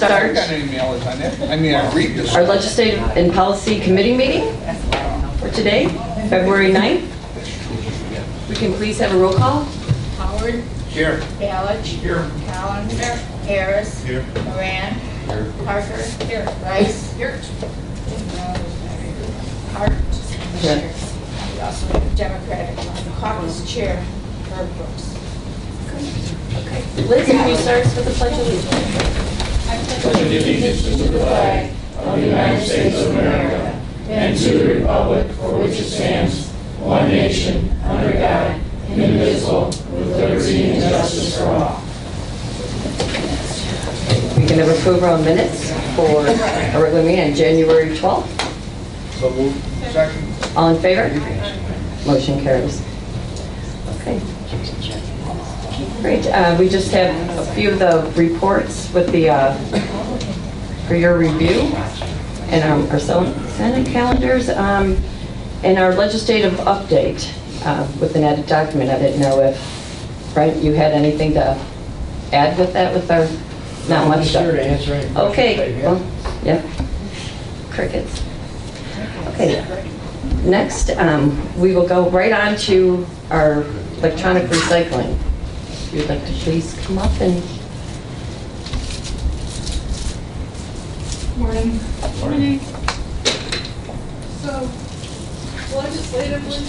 start I got an email on it. I mean, I read this. our Legislative and Policy Committee meeting for today, February 9th. We can please have a roll call. Howard. Here. Ballich. Here. Callender. Harris. Here. Moran. Here. Parker. Here. Rice. Here. Hart. Here. We also have Democratic Caucus Chair, Herb Brooks. Okay. Liz, can you start us with the Pledge of Allegiance? I pledge allegiance to the flag of the United States of America and to the republic for which it stands, one nation, under God, indivisible, with liberty and justice for all. We can have approval of minutes for our regular meeting on January 12th. So moved. Second. All in favor? Motion carries. Okay. Great. We just have a few of the reports with the for your review, and our Senate calendars, and our legislative update with an added document. I didn't know if, Brent, you had anything to add with that, with our, not much stuff. Sure to answer any questions. Okay, well, yeah, crickets. Okay, next we will go right on to our electronic recycling. If you'd like to please come up and... Morning. Morning. So, legislatively,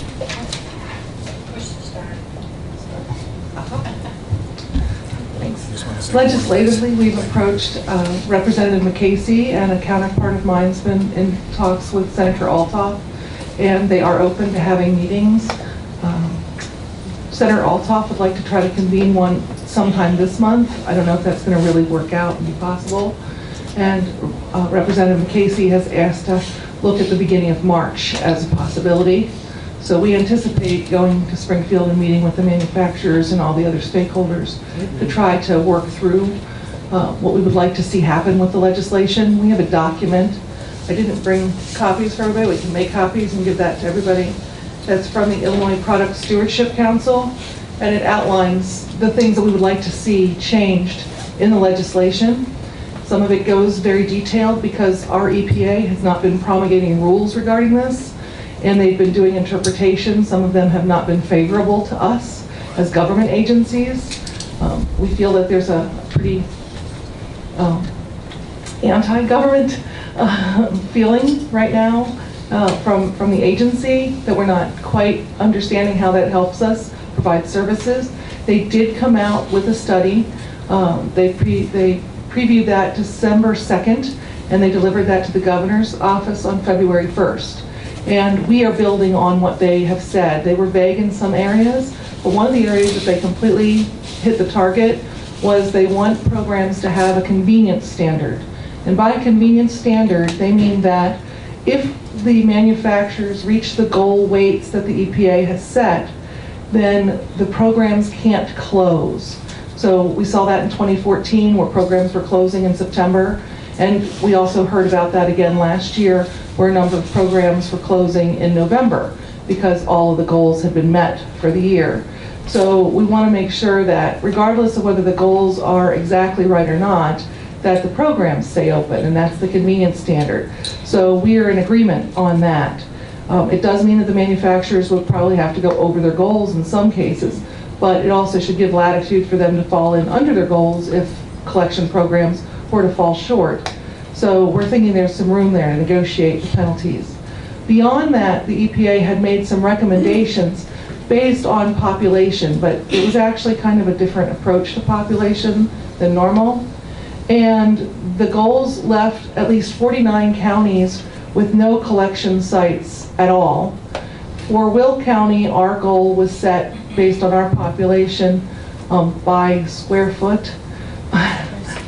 legislatively, we've approached Representative McCasey, and a counterpart of mine's been in talks with Senator Althoff, and they are open to having meetings. Senator Althoff would like to try to convene one sometime this month. I don't know if that's going to really work out and be possible. And Representative McCasey has asked to look at the beginning of March as a possibility. So we anticipate going to Springfield and meeting with the manufacturers and all the other stakeholders to try to work through what we would like to see happen with the legislation. We have a document. I didn't bring copies for everybody. We can make copies and give that to everybody. That's from the Illinois Product Stewardship Council, and it outlines the things that we would like to see changed in the legislation. Some of it goes very detailed because our EPA has not been promulgating rules regarding this, and they've been doing interpretations. Some of them have not been favorable to us as government agencies. We feel that there's a pretty anti-government feeling right now from the agency, that we're not quite understanding how that helps us provide services. They did come out with a study. They previewed that December 2nd, and they delivered that to the governor's office on February 1st. And we are building on what they have said. They were vague in some areas, but one of the areas that they completely hit the target was they want programs to have a convenience standard. And by a convenience standard, they mean that if the manufacturers reach the goal weights that the EPA has set, then the programs can't close. So we saw that in 2014 where programs were closing in September, and we also heard about that again last year where a number of programs were closing in November because all of the goals had been met for the year. So we want to make sure that regardless of whether the goals are exactly right or not, that the programs stay open, and that's the convenience standard. So we are in agreement on that. It does mean that the manufacturers will probably have to go over their goals in some cases, but it also should give latitude for them to fall in under their goals if collection programs were to fall short. So we're thinking there's some room there to negotiate the penalties. Beyond that, the EPA had made some recommendations based on population, but it was actually kind of a different approach to population than normal. And the goals left at least 49 counties with no collection sites at all. For Will County, our goal was set based on our population by square foot,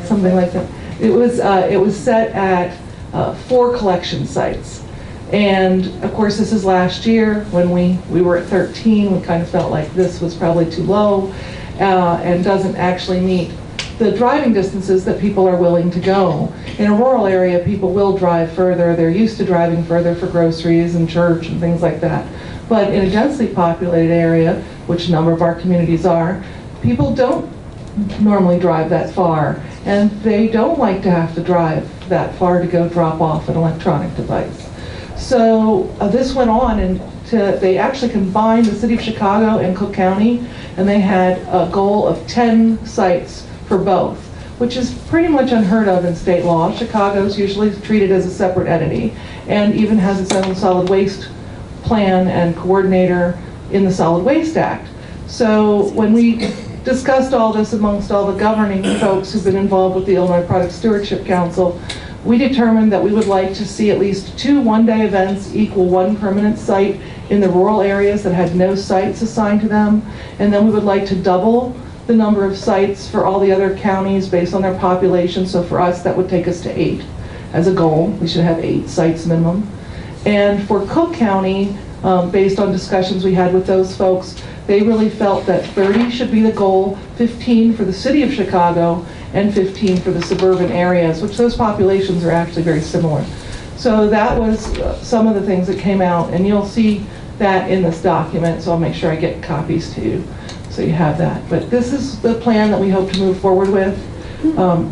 something like that. It was set at 4 collection sites. And of course, this is last year when we were at 13. We kind of felt like this was probably too low and doesn't actually meet the driving distances that people are willing to go. In a rural area, people will drive further. They're used to driving further for groceries and church and things like that. But in a densely populated area, which a number of our communities are, people don't normally drive that far, and they don't like to have to drive that far to go drop off an electronic device. So this went on, and they actually combined the city of Chicago and Cook County, and they had a goal of 10 sites for both, which is pretty much unheard of in state law. Chicago's usually treated as a separate entity and even has its own solid waste plan and coordinator in the Solid Waste Act. So when we discussed all this amongst all the governing folks who've been involved with the Illinois Product Stewardship Council, we determined that we would like to see at least 2 one-day events equal 1 permanent site in the rural areas that had no sites assigned to them. And then we would like to double the number of sites for all the other counties based on their population. So for us, that would take us to 8 as a goal. We should have 8 sites minimum. And for Cook County, based on discussions we had with those folks, they really felt that 30 should be the goal, 15 for the city of Chicago, and 15 for the suburban areas, which those populations are actually very similar. So that was some of the things that came out, and you'll see that in this document, so I'll make sure I get copies to you so you have that. But this is the plan that we hope to move forward with.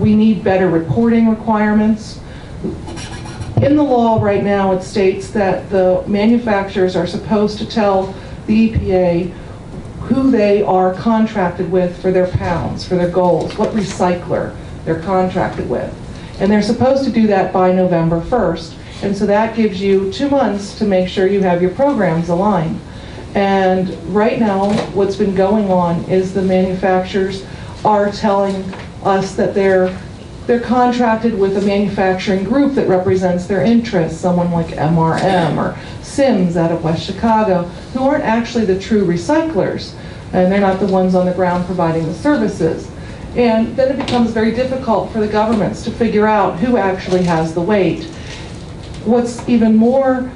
We need better reporting requirements. In the law right now, it states that the manufacturers are supposed to tell the EPA who they are contracted with for their pounds, for their goals, what recycler they're contracted with. And they're supposed to do that by November 1st. And so that gives you 2 months to make sure you have your programs aligned. And right now, what's been going on is the manufacturers are telling us that they're contracted with a manufacturing group that represents their interests, someone like MRM or Sims out of West Chicago, who aren't actually the true recyclers, and they're not the ones on the ground providing the services. And then it becomes very difficult for the governments to figure out who actually has the weight. What's even more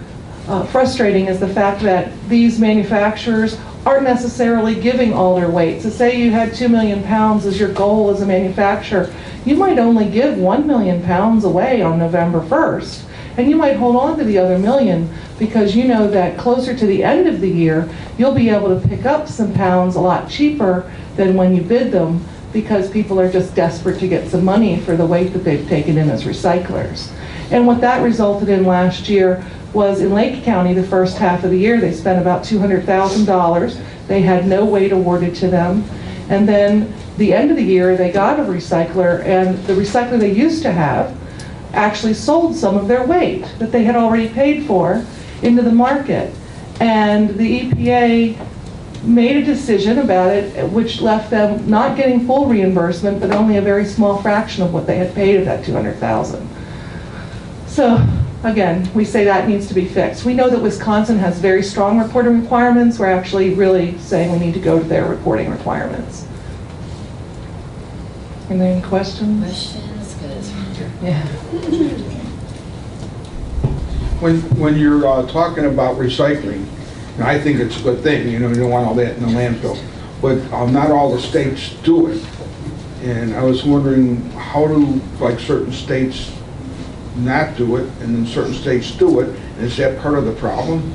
frustrating is the fact that these manufacturers aren't necessarily giving all their weight. So say you had 2 million pounds as your goal as a manufacturer, you might only give 1 million pounds away on November 1st. And you might hold on to the other million because you know that closer to the end of the year, you'll be able to pick up some pounds a lot cheaper than when you bid them, because people are just desperate to get some money for the weight that they've taken in as recyclers. And what that resulted in last year was in Lake County, the first half of the year, they spent about $200,000. They had no weight awarded to them. And then the end of the year, they got a recycler, and the recycler they used to have actually sold some of their weight that they had already paid for into the market. And the EPA made a decision about it, which left them not getting full reimbursement, but only a very small fraction of what they had paid of that $200,000. So again, we say that needs to be fixed. We know that Wisconsin has very strong reporting requirements. We're actually really saying we need to go to their reporting requirements. Are there any questions? Questions? Good. Yeah. When you're talking about recycling, and I think it's a good thing, you know, you don't want all that in the landfill, but not all the states do it. And I was wondering, how do, like, certain states not do it, and then certain states do it? Is that part of the problem?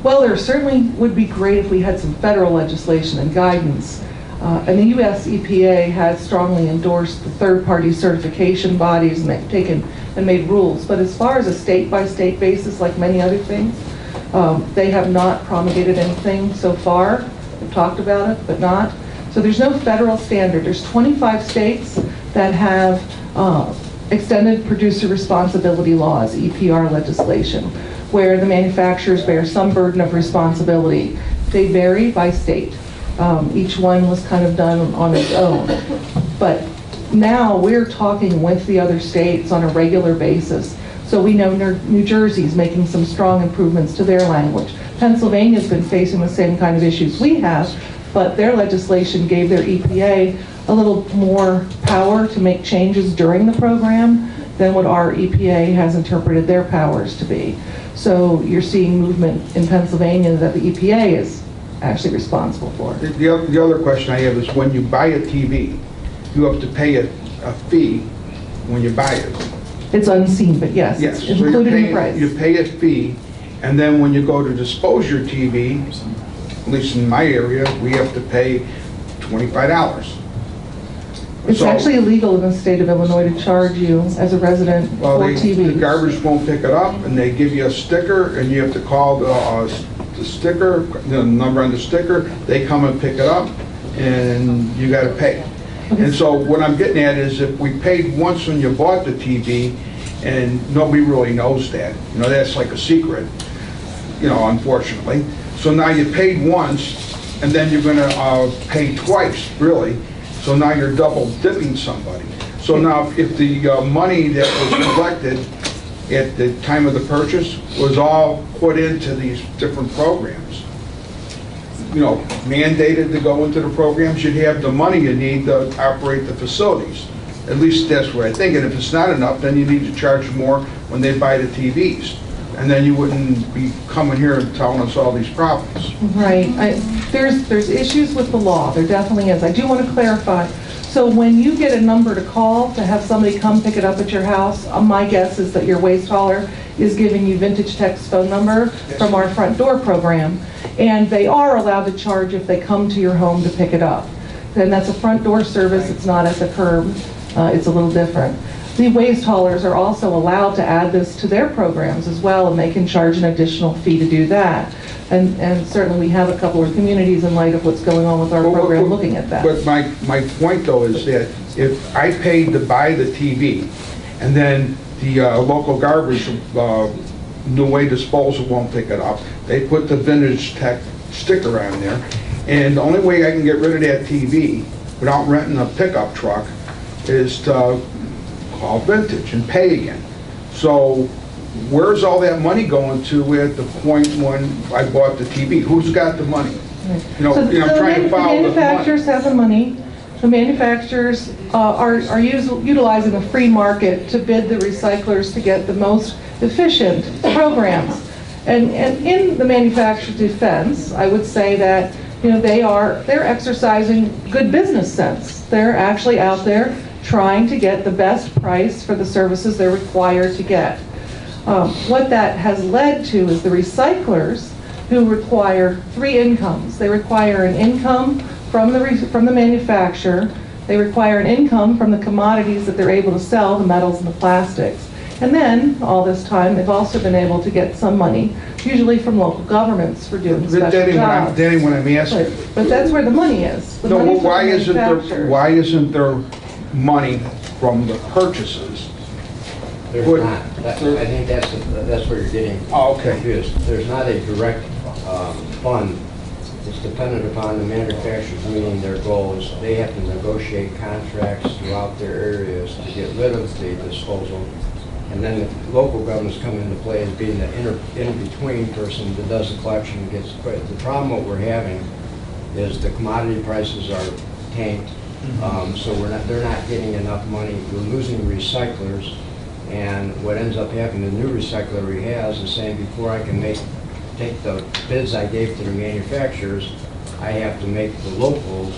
Well, there certainly would be great if we had some federal legislation and guidance. And the US EPA has strongly endorsed the third-party certification bodies, and they've taken and made rules. But as far as a state-by-state basis, like many other things, they have not promulgated anything so far. They've talked about it, but not. So there's no federal standard. There's 25 states that have extended producer responsibility laws, EPR legislation, where the manufacturers bear some burden of responsibility. They vary by state. Each one was kind of done on its own. But now we're talking with the other states on a regular basis. So we know New Jersey's making some strong improvements to their language. Pennsylvania's been facing the same kind of issues we have, but their legislation gave their EPA a little more power to make changes during the program than what our EPA has interpreted their powers to be. So you're seeing movement in Pennsylvania that the EPA is actually responsible for. The other question I have is, when you buy a TV, you have to pay a fee when you buy it. It's unseen, but yes, Yes, it's so included in the price. you pay a fee, and then when you go to dispose your TV, at least in my area, we have to pay $25. It's So- actually illegal in the state of Illinois to charge you as a resident Well, for the TV. garbage won't pick it up, and they give you a sticker, and you have to call the sticker, the number on the sticker, they come and pick it up, and you gotta pay. And so what I'm getting at is if we paid once when you bought the TV, and nobody really knows that, you know, that's like a secret, you know, unfortunately. So now you paid once, and then you're gonna pay twice, really. So now you're double dipping somebody. So now if the money that was collected at the time of the purchase was all put into these different programs, you know, mandated to go into the programs, you'd have the money you need to operate the facilities. At least that's what I think. And if it's not enough, then you need to charge more when they buy the TVs. And then you wouldn't be coming here and telling us all these problems. Right. There's issues with the law. There definitely is. I do want to clarify. So when you get a number to call to have somebody come pick it up at your house, my guess is that your waste hauler is giving you Vintage Tech's phone number from our front door program. And they are allowed to charge if they come to your home to pick it up. And that's a front door service. It's not at the curb. It's a little different. The waste haulers are also allowed to add this to their programs as well, and they can charge an additional fee to do that. And certainly we have a couple of communities in light of what's going on with our program looking at that. But my point though is that if I paid to buy the TV and then the local garbage, New Way Disposal won't pick it up, they put the Vintage Tech sticker on there, and the only way I can get rid of that TV without renting a pickup truck is to call Vintage and pay again. So where's all that money going to at the point when I bought the TV? Who's got the money? You know, So I'm trying to follow the the manufacturers money. have the money. The manufacturers are utilizing the free market to bid the recyclers to get the most efficient programs. And in the manufacturer's defense, I would say that, you know, they're exercising good business sense. They're actually out there trying to get the best price for the services they're required to get. What that has led to is the recyclers who require three incomes. They require an income from the manufacturer, they require an income from the commodities that they're able to sell, the metals and the plastics. And then, all this time, they've also been able to get some money, usually from local governments for doing special jobs. That ain't what I'm asking. But that's where the money is. The No, money's well, with the manufacturers. why isn't there money from the purchases? There's What- not. I think that's where you're getting Oh, okay. confused. There's not a direct fund. It's dependent upon the manufacturers meeting their goals. They have to negotiate contracts throughout their areas to get rid of the disposal. And then the local governments come into play as being the in-between person that does the collection and gets quit. The problem what we're having is the commodity prices are tanked. So they're not getting enough money. We're losing recyclers. And what ends up happening, the new recycler he has is saying, before I can take the bids I gave to the manufacturers, I have to make the locals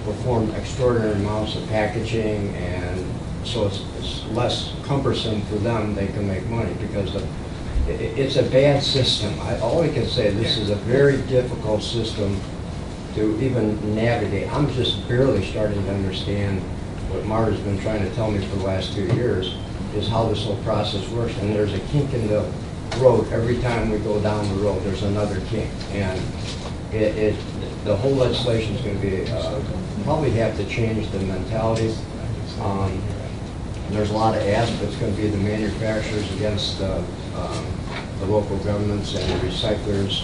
perform extraordinary amounts of packaging, and so it's less cumbersome for them. They can make money because it's a bad system. All I can say, this is a very difficult system to even navigate. I'm just barely starting to understand what Marta's been trying to tell me for the last 2 years, is how this whole process works. And there's a kink in the road. Every time we go down the road, there's another kink. And the whole legislation is going to be, probably have to change the mentality. There's a lot of asks, but it's going to be the manufacturers against the local governments and the recyclers,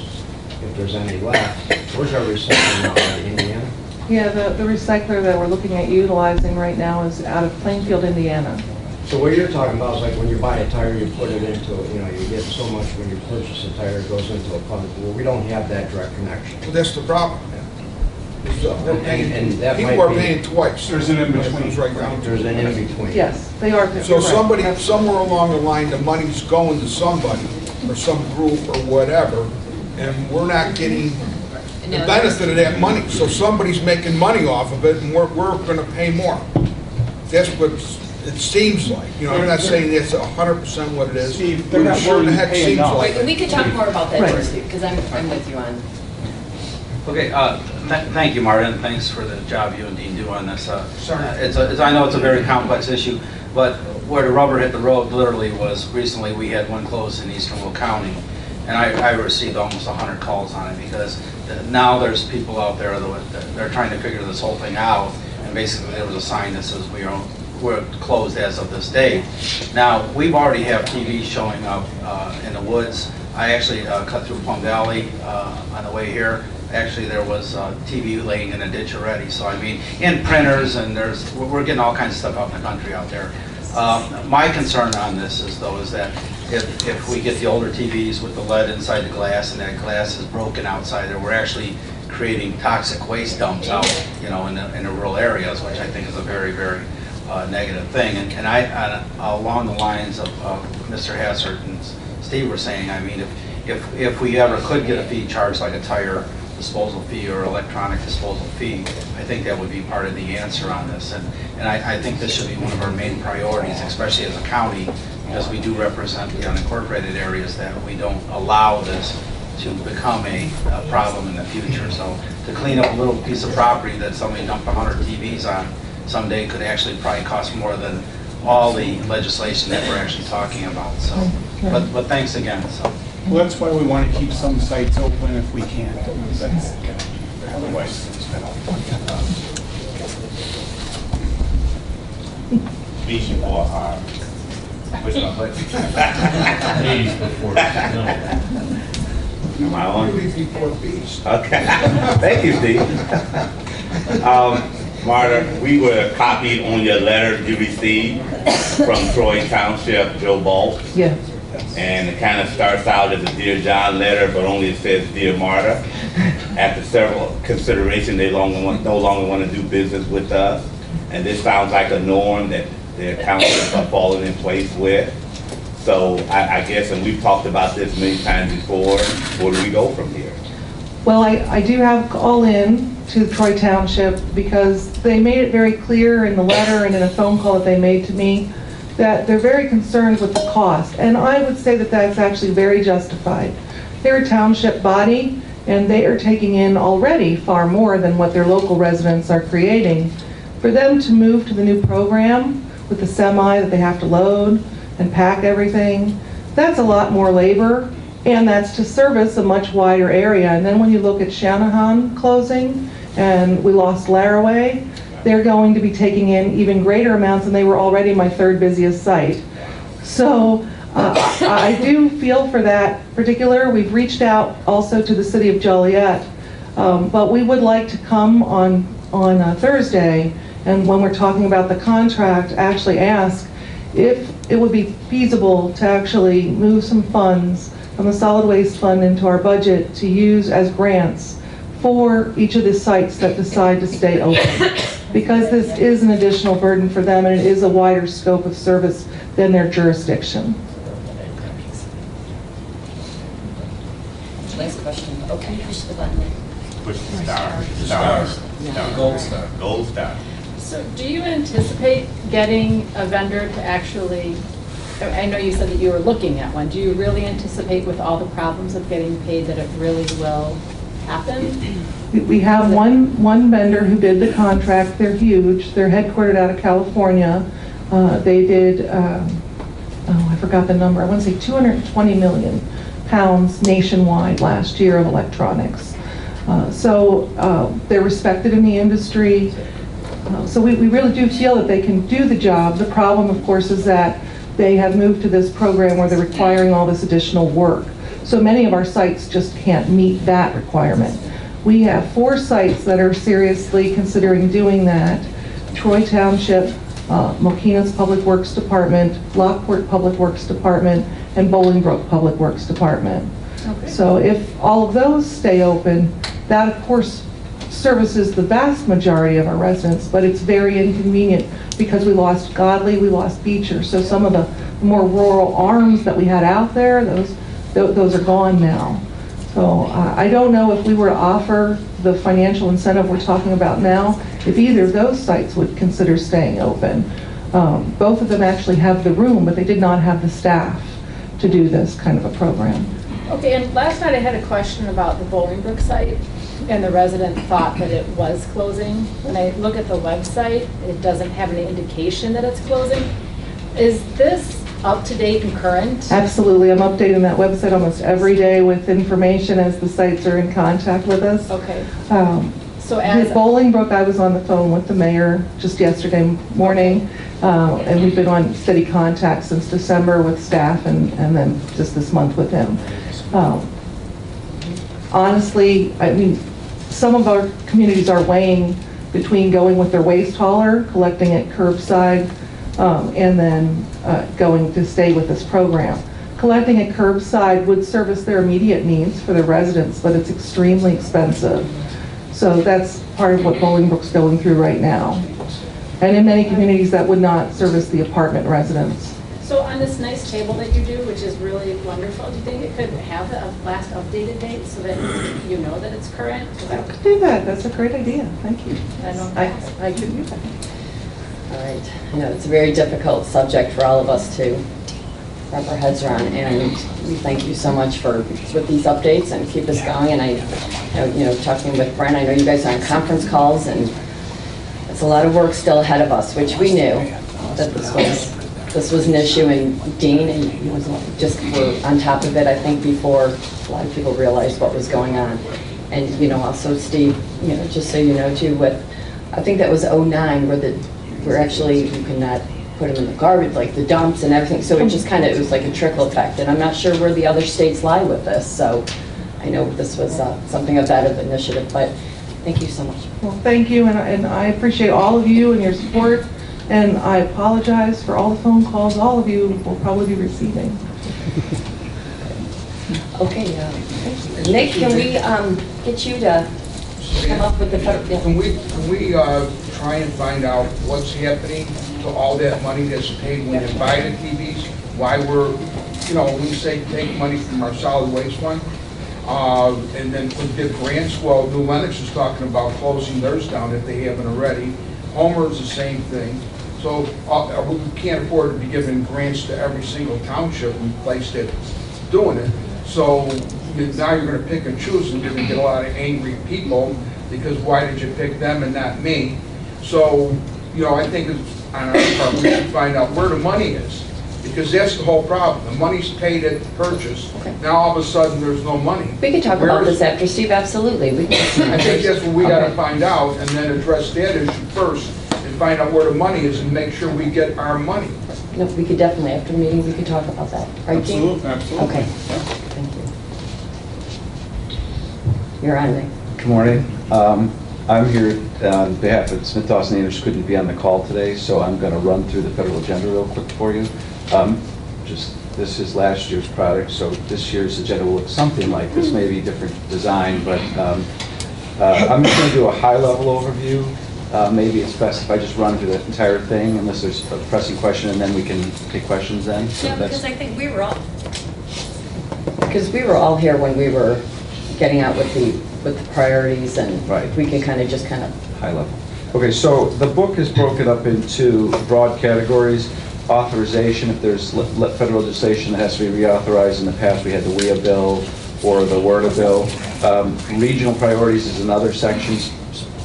if there's any left. Where's our recycling now, in Indiana? Yeah, the recycler that we're looking at utilizing right now is out of Plainfield, Indiana. So what you're talking about is like when you buy a tire, you put it into, you get so much when you purchase a tire, it goes into a fund. Well, we don't have that direct connection. Well, that's the problem. They're paying, And that people might are be- paying twice. There's an in-between. Right down. There's an in-between. Yes, they are. So you're right. somebody, somewhere along the line, the money's going to somebody, or some group, or whatever, and we're not getting the benefit of that money. So somebody's making money off of it, and we're gonna pay more. That's what it seems like. I'm not saying that's 100% what it is. Steve, they're but it not sure willing the to heck pay seems enough. like Wait, it. we could talk more about that, Right. too, Steve, because I'm with you on. Okay, Thank you, Marta, and thanks for the job you and Dean do on this. Sorry. I know it's a very complex issue, but where the rubber hit the road literally was recently we had one closed in Eastern Will County, and I received almost 100 calls on it because now there's people out there that they're trying to figure this whole thing out, and basically there was a sign that says we're closed as of this date. Now, we've already have TV showing up in the woods. I actually cut through Plum Valley on the way here. Actually, there was TV laying in a ditch already. So I mean, and printers, and we're getting all kinds of stuff out in the country out there. My concern on this is that if we get the older TVs with the lead inside the glass and that glass is broken outside there, we're actually creating toxic waste dumps out, in the rural areas, which I think is a very, very negative thing. And along the lines of Mr. Hassert and Steve were saying, I mean, if we ever could get a fee charged like a tire disposal fee or electronic disposal fee, I think that would be part of the answer on this. And I think this should be one of our main priorities, especially as a county, because we do represent the unincorporated areas, that we don't allow this to become a problem in the future. So to clean up a little piece of property that somebody dumped 100 TVs on someday could actually probably cost more than all the legislation that we're actually talking about. So, but thanks again. So. Well, that's why we want to keep some sites open if we can. That's, otherwise, Beach or push my button. Please, before Am I on? Okay. Thank you, Steve. Marta, we were copied on your letter you received from Troy Township, Joe Ball. Yeah. And it kind of starts out as a Dear John letter, but only it says Dear Marta. After several consideration, they no longer want to do business with us. And this sounds like a norm that their councils are falling in place with. So I guess, and we've talked about this many times before, where do we go from here? Well, I do have all in to Troy Township because they made it very clear in the letter and in a phone call that they made to me that they're very concerned with the cost. And I would say that that's actually very justified. They're a township body and they are taking in already far more than what their local residents are creating. For them to move to the new program with the semi that they have to load and pack everything, that's a lot more labor, and that's to service a much wider area. And then when you look at Shanahan closing, and we lost Laraway, they're going to be taking in even greater amounts, and they were already my third busiest site. So I do feel for that particular. We've reached out also to the city of Joliet, but we would like to come on Thursday, and when we're talking about the contract, actually ask if it would be feasible to actually move some funds from the solid waste fund into our budget to use as grants for each of the sites that decide to stay open. Because this is an additional burden for them and it is a wider scope of service than their jurisdiction. Last question. Okay, push the button. Push the star. Gold star. Gold star. So do you anticipate getting a vendor to actually, I know you said that you were looking at one, do you really anticipate with all the problems of getting paid that it really will happen? We have one vendor who did the contract. They're huge. They're headquartered out of California. They did, I forgot the number. I want to say 220 million pounds nationwide last year of electronics. So they're respected in the industry. So we really do feel that they can do the job. The problem, of course, is that they have moved to this program where they're requiring all this additional work. So many of our sites just can't meet that requirement. We have 4 sites that are seriously considering doing that. Troy Township, Mokena's Public Works Department, Lockport Public Works Department, and Bolingbrook Public Works Department. Okay. So if all of those stay open, that of course services the vast majority of our residents, but it's very inconvenient because we lost Godley, we lost Beecher. So some of the more rural arms that we had out there, those are gone now. So I don't know if we were to offer the financial incentive we're talking about now, if either of those sites would consider staying open. Both of them actually have the room, but they did not have the staff to do this kind of a program. Okay, and last night I had a question about the Bolingbrook site. and the resident thought that it was closing. When I look at the website, it doesn't have any indication that it's closing. Is this up to date and current? Absolutely. I'm updating that website almost every day with information as the sites are in contact with us. Okay. So At as Bolingbrook, I was on the phone with the mayor just yesterday morning, and we've been on steady contact since December with staff and then just this month with him. Honestly, I mean, some of our communities are weighing between going with their waste hauler, collecting it curbside, and then going to stay with this program. Collecting it curbside would service their immediate needs for their residents, but it's extremely expensive. So that's part of what Bolingbrook's going through right now. And in many communities, that would not service the apartment residents. So on this nice table that you do, which is really wonderful, do you think it could have the last updated date so that you know that it's current? I could do that. That's a great idea. Thank you. I could do that. All right. I know it's a very difficult subject for all of us to wrap our heads around, and we thank you so much with these updates and keep us going. And talking with Brent, I know you guys are on conference calls, and it's a lot of work still ahead of us, which we knew that this was an issue. And Dean, and he was just were on top of it, I think, before a lot of people realized what was going on. And also Steve, just so you know too, I think that was 2009 where actually you could not put them in the garbage, like the dumps and everything. So it just it was like a trickle effect. And I'm not sure where the other states lie with this. So I know this was something of that initiative, but thank you so much. Well, thank you, and I appreciate all of you and your support, and I apologize for all the phone calls all of you will probably be receiving. Okay, Nick, can we get you to come up with the federal? Yeah. Can we try and find out what's happening to all that money that's paid when you buy the TVs? Why we're, we say take money from our solid waste fund, and then we give grants. Well, New Lenox is talking about closing theirs down if they haven't already. Homer's the same thing. So we can't afford to be giving grants to every single township and place that's doing it. So now you're going to pick and choose, and you're going to get a lot of angry people because why did you pick them and not me? So, I think it's on our part we should find out where the money is, because that's the whole problem. The money's paid at the purchase. Okay. Now all of a sudden there's no money. We can talk about this after, Steve. Absolutely. I think that's what we got to find out, and then address that issue first, and find out where the money is, and make sure we get our money. No, we could definitely after the meeting we could talk about that. Right, Keene? Absolutely. Okay. Thank you. You're on, Nick. Good morning. I'm here on behalf of Smith Dawson Anders, couldn't be on the call today, so I'm going to run through the federal agenda real quick for you. This is last year's product, so this year's agenda will look something like this, maybe different design, but I'm just going to do a high-level overview. Maybe it's best if I just run through the entire thing, unless there's a pressing question, and then we can take questions then. So Yeah, because I think we were all. Because we were all here when we were getting out with the priorities, and right. We can kind of high level. Okay, so the book is broken up into broad categories. Authorization, if there's federal legislation that has to be reauthorized. In the past, we had the WIA bill or the WERDA bill. Regional priorities is another section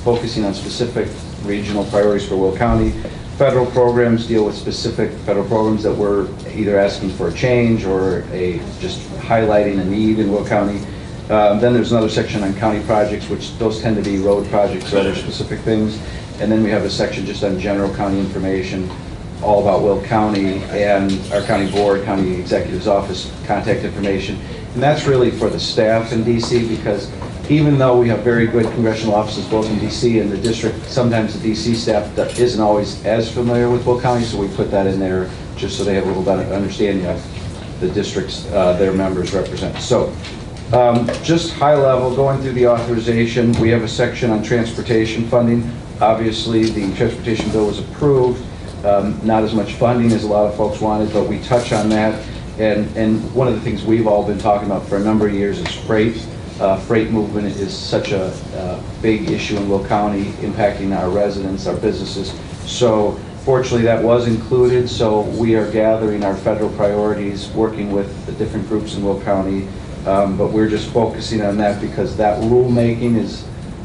focusing on specific regional priorities for Will County. Federal programs deal with specific federal programs that we're either asking for a change or just highlighting a need in Will County. Then there's another section on county projects, which those tend to be road projects or other specific things. And then we have a section just on general county information, all about Will County and our county board, county executive's office contact information. And that's really for the staff in DC, because even though we have very good congressional offices both in DC and the district, sometimes the DC staff isn't always as familiar with Will County, so we put that in there just so they have a little better understanding of the districts their members represent. So just high level, going through the authorization, we have a section on transportation funding. Obviously, the transportation bill was approved. Not as much funding as a lot of folks wanted, but we touch on that. And one of the things we've all been talking about for a number of years is freight. Freight movement is such a big issue in Will County, impacting our residents, our businesses. So fortunately that was included, so we are gathering our federal priorities, working with the different groups in Will County but we're just focusing on that because that rulemaking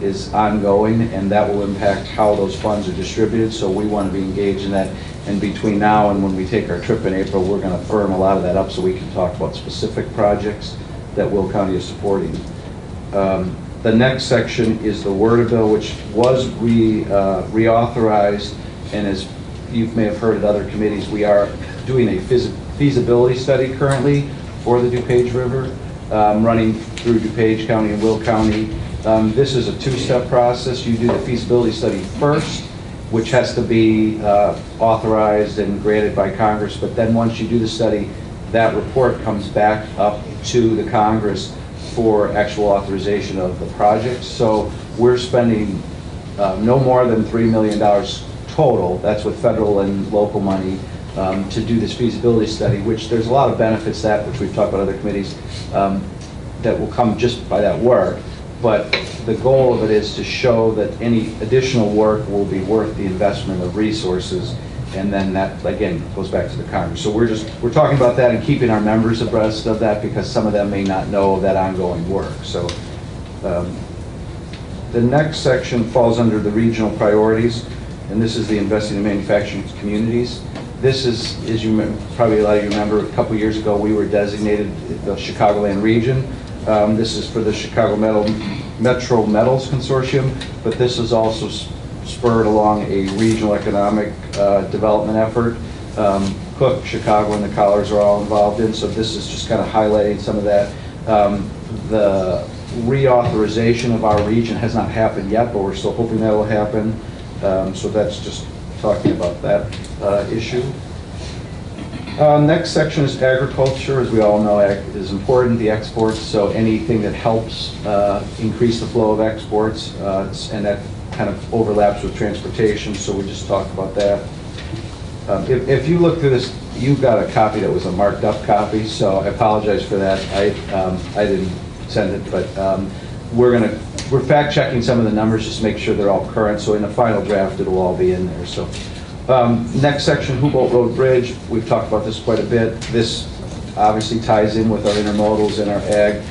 is ongoing, and that will impact how those funds are distributed, so we want to be engaged in that. And between now and when we take our trip in April, we're going to firm a lot of that up so we can talk about specific projects that Will County is supporting. The next section is the WRDA bill, which was reauthorized, and as you may have heard at other committees, we are doing a feasibility study currently for the DuPage River, running through DuPage County and Will County. This is a two-step process. You do the feasibility study first, which has to be authorized and granted by Congress, but then once you do the study, that report comes back up to the Congress for actual authorization of the project. So we're spending no more than $3 million total, that's with federal and local money, to do this feasibility study, which there's a lot of benefits that, which we've talked about other committees, that will come just by that work. But the goal of it is to show that any additional work will be worth the investment of resources, and then that, again, goes back to the Congress. So we're talking about that and keeping our members abreast of that because some of them may not know of that ongoing work. So the next section falls under the regional priorities, and this is the investing in manufacturing communities. This is, as you probably a lot of you remember, a couple years ago we were designated the Chicagoland region. This is for the Chicago Metro Metals Consortium, but this is also spurred along a regional economic development effort. Cook, Chicago, and the Collars are all involved in, so this is just kind of highlighting some of that. The reauthorization of our region has not happened yet, but we're still hoping that will happen. So that's just talking about that issue. Next section is agriculture. As we all know, ag is important, the exports, so anything that helps increase the flow of exports, and that kind of overlaps with transportation, so we just talked about that. If you look through this, you got a copy that was a marked up copy, so I apologize for that. I didn't send it, but we're fact checking some of the numbers just to make sure they're all current, so in the final draft it'll all be in there. So next section, Humboldt Road Bridge. We've talked about this quite a bit. This obviously ties in with our intermodals and our ag,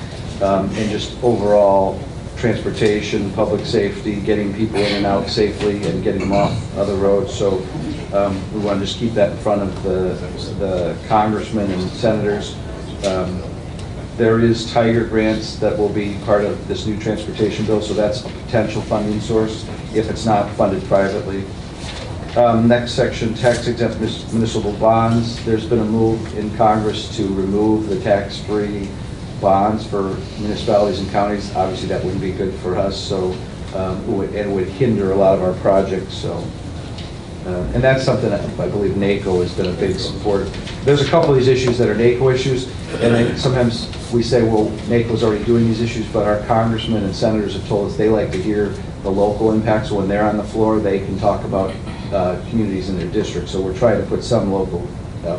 and just overall transportation, public safety, getting people in and out safely and getting them off other roads. So we want to just keep that in front of the congressmen and senators. There is Tiger grants that will be part of this new transportation bill, so that's a potential funding source if it's not funded privately. Next section, tax-exempt municipal bonds. There's been a move in Congress to remove the tax-free bonds for municipalities and counties. Obviously, that wouldn't be good for us, so it would hinder a lot of our projects. So, and that's something that I believe NACO has been a big support. There's a couple of these issues that are NACO issues, and then sometimes we say, well, NACO's already doing these issues, but our congressmen and senators have told us they like to hear the local impacts. So when they're on the floor, they can talk about communities in their district. So we're trying to put some local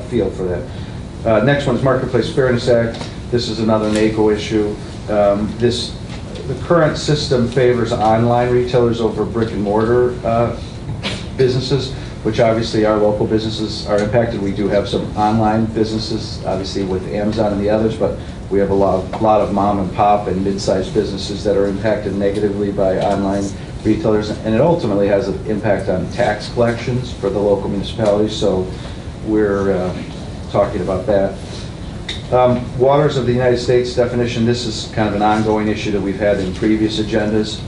feel for that. Next one is Marketplace Fairness Act. This is another NACO issue. The current system favors online retailers over brick and mortar businesses, which obviously our local businesses are impacted. We do have some online businesses, obviously with Amazon and the others, but we have a lot of mom and pop and mid-sized businesses that are impacted negatively by online retailers, and it ultimately has an impact on tax collections for the local municipalities, so we're talking about that. Waters of the United States definition, this is kind of an ongoing issue that we've had in previous agendas.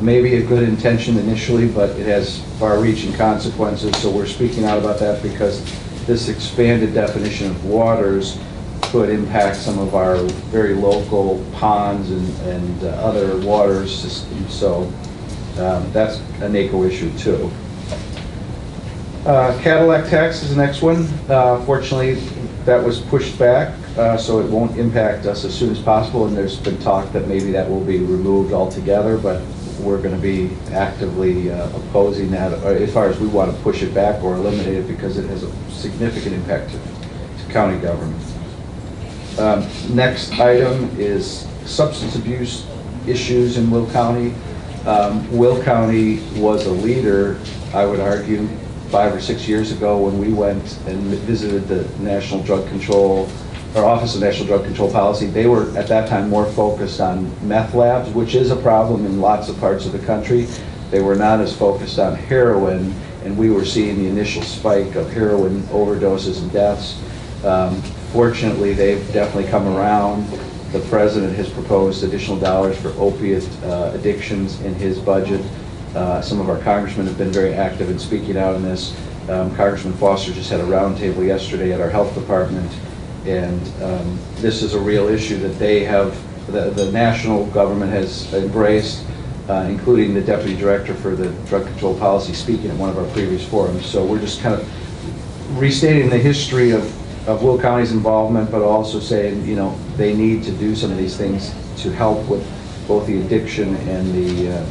Maybe a good intention initially, but it has far-reaching consequences, so we're speaking out about that because this expanded definition of waters could impact some of our very local ponds and other water systems, so that's a NACO issue too. Cadillac tax is the next one. Fortunately, that was pushed back, so it won't impact us as soon as possible, and there's been talk that maybe that will be removed altogether, but we're going to be actively opposing that as far as we want to push it back or eliminate it because it has a significant impact to county government. Next item is substance abuse issues in Will County. Will County was a leader, I would argue, 5 or 6 years ago when we went and visited the National Drug Control our Office of National Drug Control Policy, they were at that time more focused on meth labs, which is a problem in lots of parts of the country. They were not as focused on heroin, and we were seeing the initial spike of heroin overdoses and deaths. Fortunately, they've definitely come around. The president has proposed additional dollars for opiate addictions in his budget. Some of our congressmen have been very active in speaking out on this. Congressman Foster just had a roundtable yesterday at our health department, and this is a real issue that they have, the national government has embraced, including the deputy director for the drug control policy speaking at one of our previous forums. So we're just kind of restating the history of Will County's involvement, but also saying, you know, they need to do some of these things to help with both the addiction and the,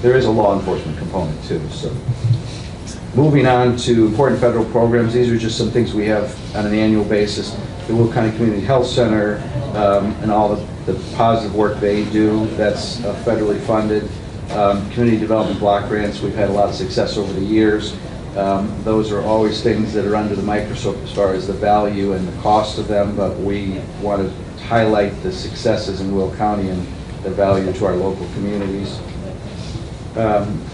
there is a law enforcement component too. So moving on to important federal programs, these are just some things we have on an annual basis. The Will County Community Health Center and all the positive work they do, that's federally funded. Community development block grants, we've had a lot of success over the years. Those are always things that are under the microscope as far as the value and the cost of them, but we want to highlight the successes in Will County and the value to our local communities.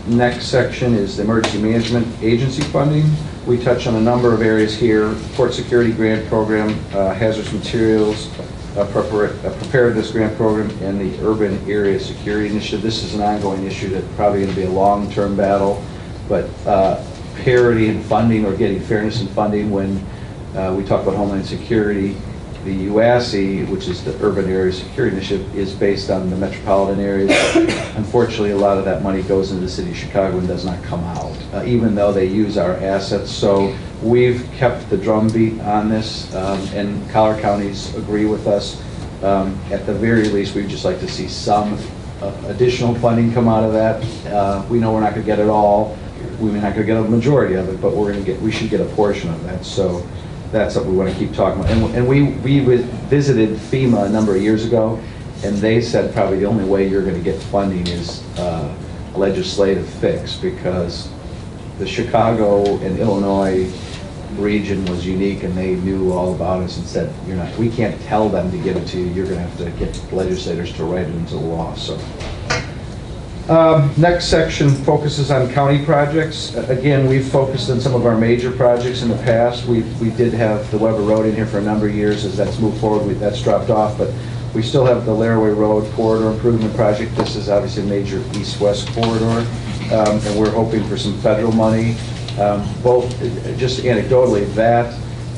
Next section is the Emergency Management Agency funding. We touch on a number of areas here: Port Security Grant Program, Hazardous Materials Preparedness Grant Program, and the Urban Area Security Initiative. This is an ongoing issue that's probably going to be a long-term battle, but parity in funding, or getting fairness in funding, when we talk about Homeland Security, the UASI, which is the Urban Area Security Initiative, is based on the metropolitan areas. Unfortunately, a lot of that money goes into the city of Chicago and does not come out, even though they use our assets. So we've kept the drumbeat on this, and collar counties agree with us. At the very least, we'd just like to see some additional funding come out of that. We know we're not going to get it all. We're not going to get a majority of it, but we should get a portion of that. So that's what we want to keep talking about. And we visited FEMA a number of years ago, and they said probably the only way you're going to get funding is a legislative fix, because the Chicago and Illinois region was unique, and they knew all about us and said, we can't tell them to give it to you. You're going to have to get legislators to write it into the law. So. Next section focuses on county projects. Again, we've focused on some of our major projects in the past. We did have the Weber Road in here for a number of years. As that's moved forward, that's dropped off, but we still have the Laraway Road Corridor Improvement Project. This is obviously a major east-west corridor, and we're hoping for some federal money. Both, just anecdotally, that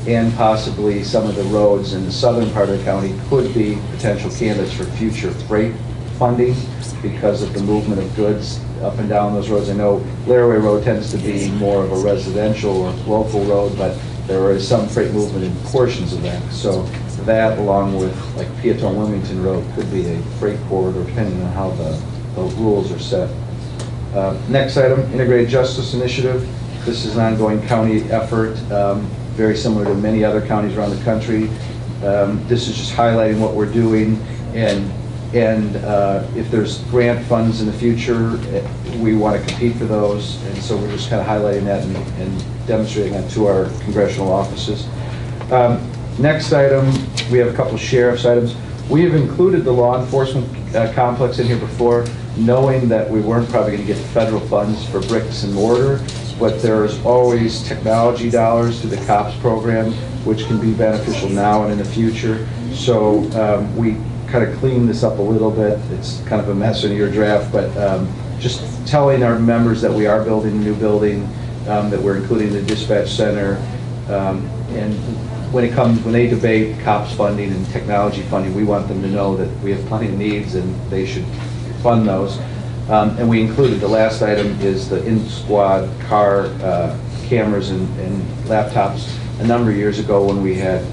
and possibly some of the roads in the southern part of the county could be potential candidates for future freight funding, because of the movement of goods up and down those roads. I know Laraway Road tends to be more of a residential or local road, but there is some freight movement in portions of that. So that, along with like Peatone-Wilmington Road, could be a freight corridor, depending on how the rules are set. Next item, Integrated Justice Initiative. This is an ongoing county effort, very similar to many other counties around the country. This is just highlighting what we're doing, and if there's grant funds in the future, we want to compete for those, and so we're just kind of highlighting that and demonstrating that to our congressional offices. Next item, we have a couple of sheriff's items. We have included the law enforcement complex in here before, knowing that we weren't probably going to get federal funds for bricks and mortar, but there's always technology dollars through the COPS program, which can be beneficial now and in the future. So we kind of clean this up a little bit. It's kind of a mess in your draft, but just telling our members that we are building a new building, that we're including the dispatch center, and when they debate COPS funding and technology funding, we want them to know that we have plenty of needs and they should fund those. And we included, the last item is the in-squad car cameras and laptops. A number of years ago, when we had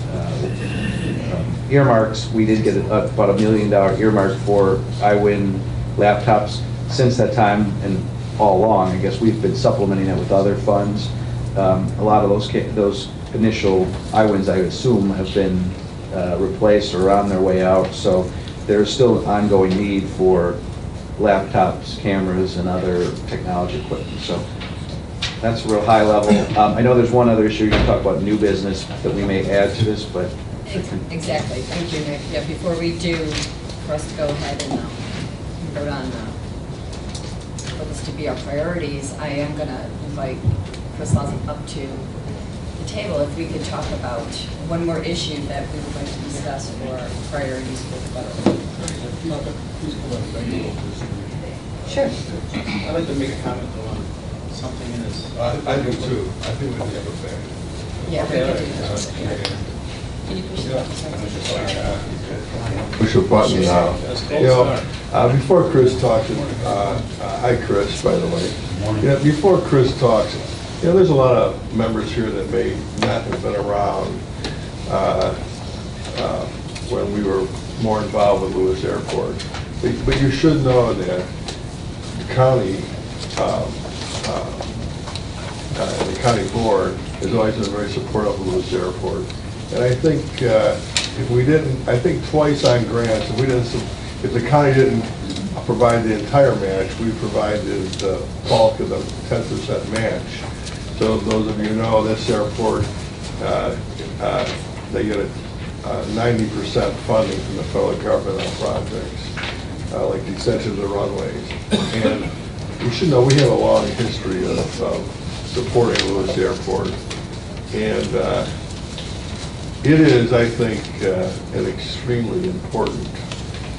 earmarks, we did get about $1 million earmark for iWin laptops. Since that time, and all along, I guess we've been supplementing it with other funds. A lot of those initial iWins, I assume, have been replaced or on their way out. So there's still an ongoing need for laptops, cameras, and other technology equipment. So that's a real high level. I know there's one other issue. You can talk about new business that we may add to this, but Exactly, thank you, Nick. Yeah, before we do, for us to go ahead and vote on what is to be our priorities, I am going to invite Chris Lawson up to the table if we could talk about one more issue that we would like to discuss for priorities for the borough. Sure. I'd like to make a comment though on something in this. I do too. I think we have a fair. Yeah, Okay, we all can right. do that. Can you push it up? Push a button now. That's a You cold know, start. before Chris talks, hi Chris, by the way. You know, before Chris talks, you know, there's a lot of members here that may not have been around when we were more involved with Lewis Airport. But you should know that the county, the county board has always been very supportive of Lewis Airport. And I think if we didn't, I think twice on grants, if the county didn't provide the entire match, we provided the bulk of the 10% match. So those of you who know, this airport, they get a 90% funding from the federal government on projects, like the extension of the runways. And you should know we have a long history of supporting Lewis Airport. And it is, I think, an extremely important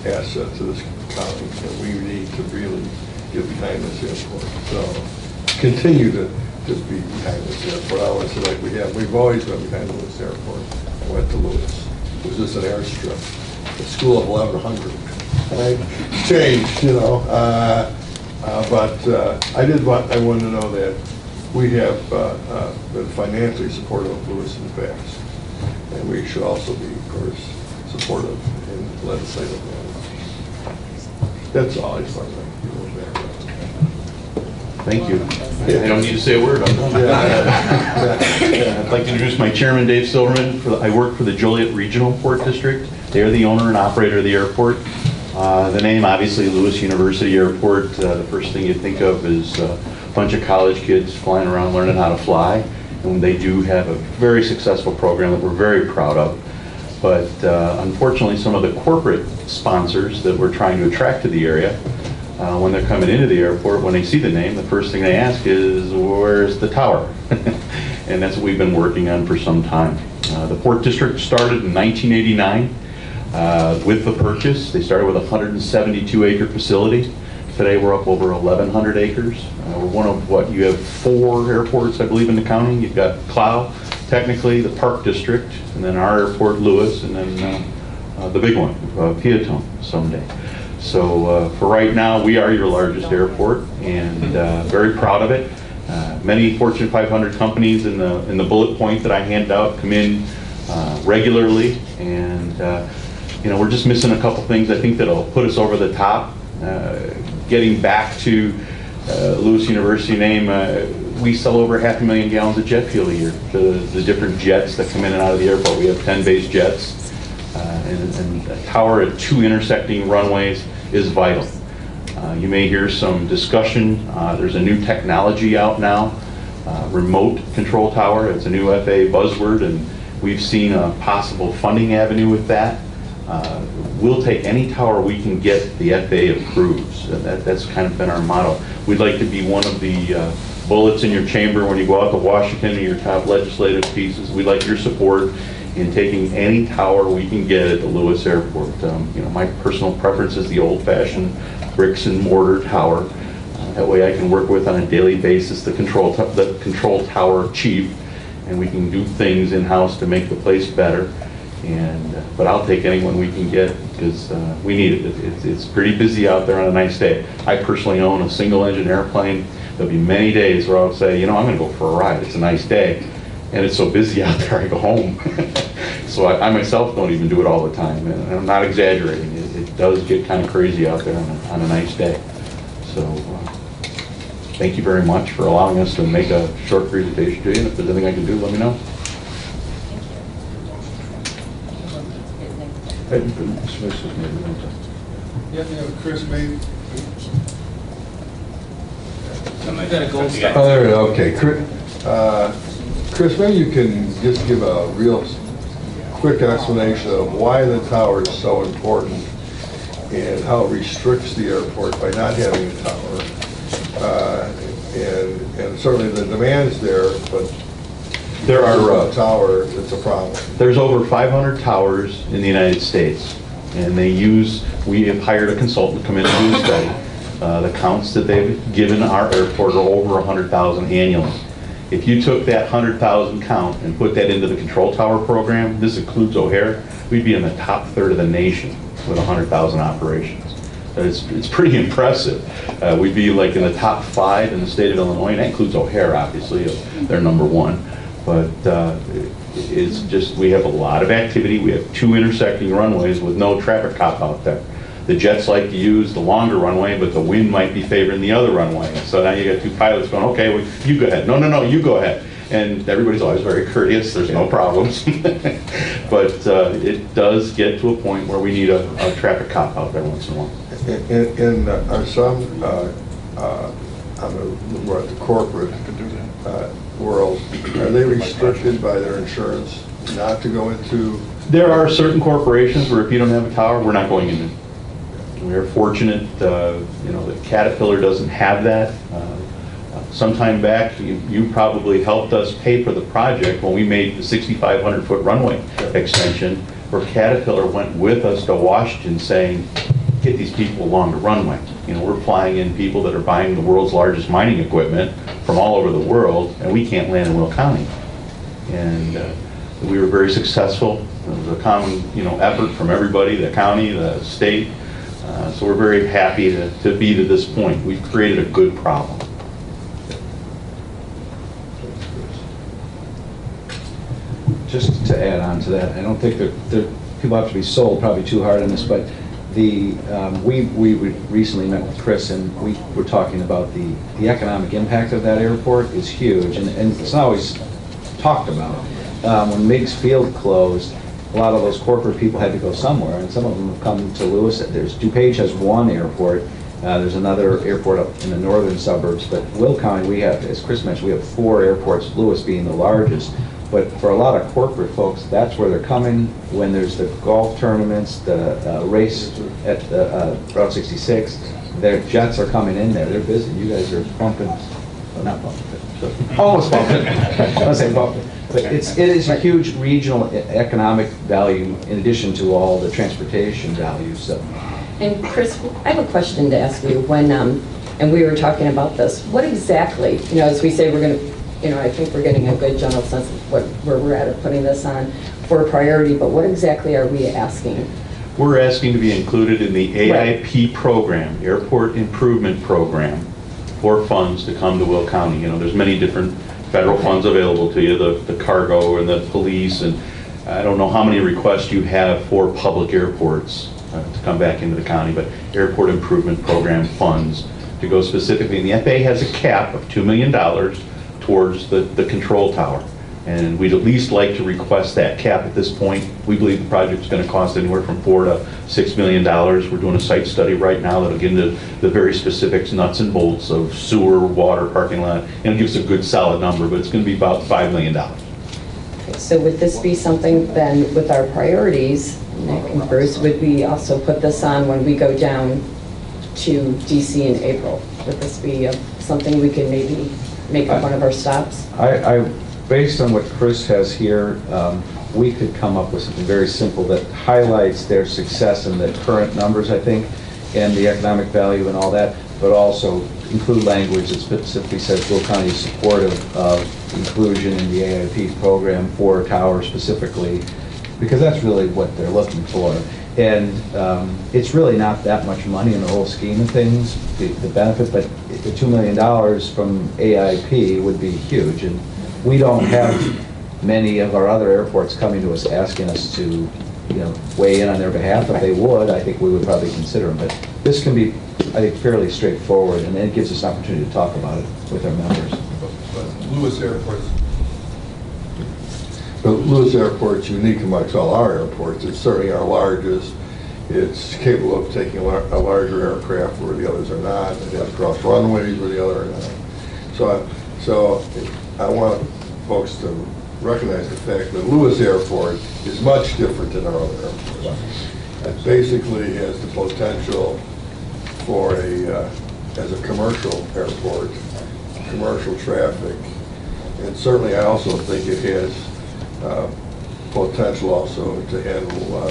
asset to this county, and we need to really get behind this airport. So continue to be behind this airport. I want to say like we have. We've always been behind Lewis Airport. I went to Lewis. It was just an airstrip. The school of 1100. And I changed, you know. But I wanted to know that we have been financially supportive of Lewis in the past. And we should also be, of course, supportive in legislative matters. That's all I just want to make you aware of. Thank you. I don't need to say a word. I'm done. I'd like to introduce my chairman, Dave Silverman. I work for the Joliet Regional Port District. They're the owner and operator of the airport. The name, obviously, Lewis University Airport. The first thing you think of is a bunch of college kids flying around learning how to fly. And they do have a very successful program that we're very proud of. But unfortunately, some of the corporate sponsors that we're trying to attract to the area, when they're coming into the airport, when they see the name, the first thing they ask is, where's the tower? And that's what we've been working on for some time. The Port District started in 1989 with the purchase. They started with a 172-acre facility. Today we're up over 1,100 acres. We're one of you have 4 airports, I believe, in the county. You've got Clough, technically, the Park District, and then our airport, Lewis, and then the big one, Peatone, someday. So for right now, we are your largest airport, and very proud of it. Many Fortune 500 companies in the bullet point that I hand out come in regularly, and you know, we're just missing a couple things I think that'll put us over the top. Getting back to Lewis University name, we sell over 500,000 gallons of jet fuel a year to the different jets that come in and out of the airport. We have 10 base jets, and a tower at 2 intersecting runways is vital. You may hear some discussion. There's a new technology out now, remote control tower. It's a new FAA buzzword, and we've seen a possible funding avenue with that. We'll take any tower we can get the FAA approves. That's kind of been our motto. We'd like to be one of the bullets in your chamber when you go out to Washington or your top legislative pieces. We'd like your support in taking any tower we can get at the Lewis Airport. You know, my personal preference is the old-fashioned bricks and mortar tower. That way I can work with on a daily basis the control tower chief, and we can do things in-house to make the place better. But I'll take anyone we can get because we need it. It's pretty busy out there on a nice day. I personally own a single-engine airplane. There'll be many days where I'll say, you know, I'm going to go for a ride. It's a nice day. And it's so busy out there, I go home. So I myself don't even do it all the time. And I'm not exaggerating. It does get kind of crazy out there on a nice day. So thank you very much for allowing us to make a short presentation to you. And if there's anything I can do, let me know. Yeah, Chris, maybe. I got a gold star. Oh, there we go. Okay, Chris, maybe you can just give a real quick explanation of why the tower is so important and how it restricts the airport by not having a tower. And certainly the demand's there, but There are without a tower, it's a problem. There's over 500 towers in the United States, and we have hired a consultant to come in and do a study. The counts that they've given our airport are over 100,000 annually. If you took that 100,000 count and put that into the control tower program, this includes O'Hare, we'd be in the top third of the nation with 100,000 operations. It's pretty impressive. We'd be like in the top 5 in the state of Illinois, and that includes O'Hare, obviously, they're number 1. But it's just, we have a lot of activity. We have 2 intersecting runways with no traffic cop out there. The jets like to use the longer runway, but the wind might be favoring the other runway. So now you got 2 pilots going, okay, well, you go ahead. No, you go ahead. And everybody's always very courteous. There's no problems. But it does get to a point where we need a traffic cop out there once in a while. In our some, we're at the corporate world, are they restricted by their insurance not to go into? There are certain corporations where if you don't have a tower, we're not going in. We are fortunate, that Caterpillar doesn't have that. Some time back, you probably helped us pay for the project when we made the 6,500-foot runway extension, where Caterpillar went with us to Washington saying, get these people a longer runway. We're flying in people that are buying the world's largest mining equipment from all over the world, and we can't land in Will County. And we were very successful. It was a common, effort from everybody, the county, the state. So we're very happy to be to this point. We've created a good problem. Just to add on to that, I don't think that people have to be sold probably too hard on this, but we recently met with Chris, and we were talking about the economic impact of that airport is huge, and it's not always talked about. When Meigs Field closed, a lot of those corporate people had to go somewhere, and some of them have come to Lewis. DuPage has 1 airport. There's another airport up in the northern suburbs, but Will County, we have, as Chris mentioned, we have 4 airports, Lewis being the largest. But for a lot of corporate folks, that's where they're coming when there's the golf tournaments, the race at Route 66. Their jets are coming in there. They're busy. You guys are bumping, well, not bumping, but almost bumping. I'm saying bumping. But it is a huge regional economic value in addition to all the transportation values. So. And Chris, I have a question to ask you. When and we were talking about this, what exactly, as we say we're going to, I think we're getting a good general sense of where we're at of putting this on for a priority, but what exactly are we asking? We're asking to be included in the AIP program, Airport Improvement Program, for funds to come to Will County. There's many different federal funds available to you, the cargo and the police, and I don't know how many requests you have for public airports to come back into the county, but Airport Improvement Program funds to go specifically. And the FAA has a cap of $2 million towards the control tower. And we'd at least like to request that cap at this point. We believe the project's going to cost anywhere from $4 to $6 million. We're doing a site study right now that'll get into the very specifics, nuts and bolts of sewer, water, parking lot, and it'll give us a good solid number, but it's going to be about $5 million. Okay, so would this be something then with our priorities, Nick and Bruce, would we also put this on when we go down to DC in April? Would this be something we could maybe make one of our stops? Based on what Chris has here, we could come up with something very simple that highlights their success in the current numbers, I think, and the economic value and all that, but also include language that specifically says Will County is supportive of inclusion in the AIP program for towers specifically, because that's really what they're looking for. And it's really not that much money in the whole scheme of things, the benefit, but the $2 million from AIP would be huge. And we don't have many of our other airports coming to us asking us to, weigh in on their behalf. If they would, I think we would probably consider them. But this can be, I think, fairly straightforward, and then it gives us an opportunity to talk about it with our members. But Lewis Airport's unique amongst all our airports. It's certainly our largest. It's capable of taking a larger aircraft where the others are not. It has cross runways where the other are not. So I want folks to recognize the fact that Lewis Airport is much different than our other airports. It basically has the potential for as a commercial airport, commercial traffic, and certainly I also think it has potential also to handle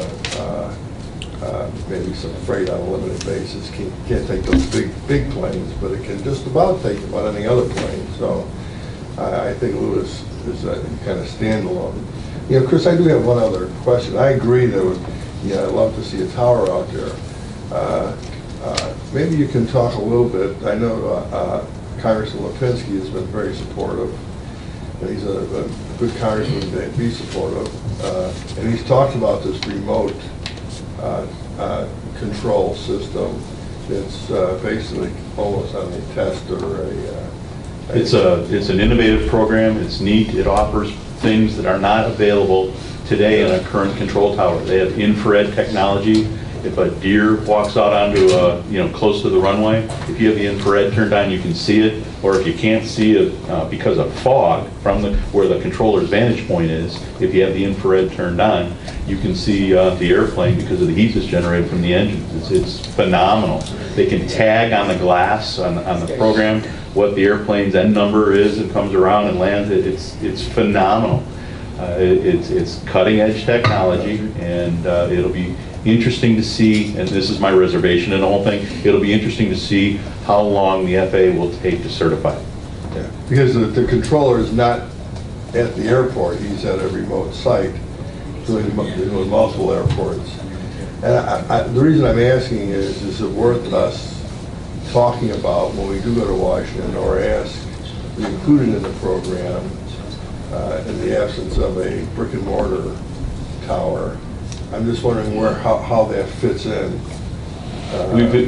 maybe some freight on a limited basis. Can't take those big planes, but it can just about take about any other plane. So I think Lewis is a kind of standalone. You know, Chris, I do have one other question. I agree that I'd love to see a tower out there. Maybe you can talk a little bit. I know Congressman Lipinski has been very supportive. And he's a good congressman to be supportive. And he's talked about this remote control system. It's basically almost on a test or It's an innovative program. It's neat. It offers things that are not available today in a current control tower. They have infrared technology. If a deer walks out onto close to the runway, if you have the infrared turned on, you can see it. Or if you can't see it because of fog from where the controller's vantage point is, if you have the infrared turned on, you can see the airplane because of the heat that's generated from the engines. It's phenomenal. They can tag on the glass on the program what the airplane's end number is and comes around and lands. It's phenomenal. It's cutting edge technology, and it'll be interesting to see, and this is my reservation in the whole thing, it'll be interesting to see how long the FAA will take to certify it. Yeah, because the controller is not at the airport, he's at a remote site, doing multiple airports. And the reason I'm asking is it worth us talking about when we do go to Washington or ask to be included in the program in the absence of a brick and mortar tower? I'm just wondering how that fits in.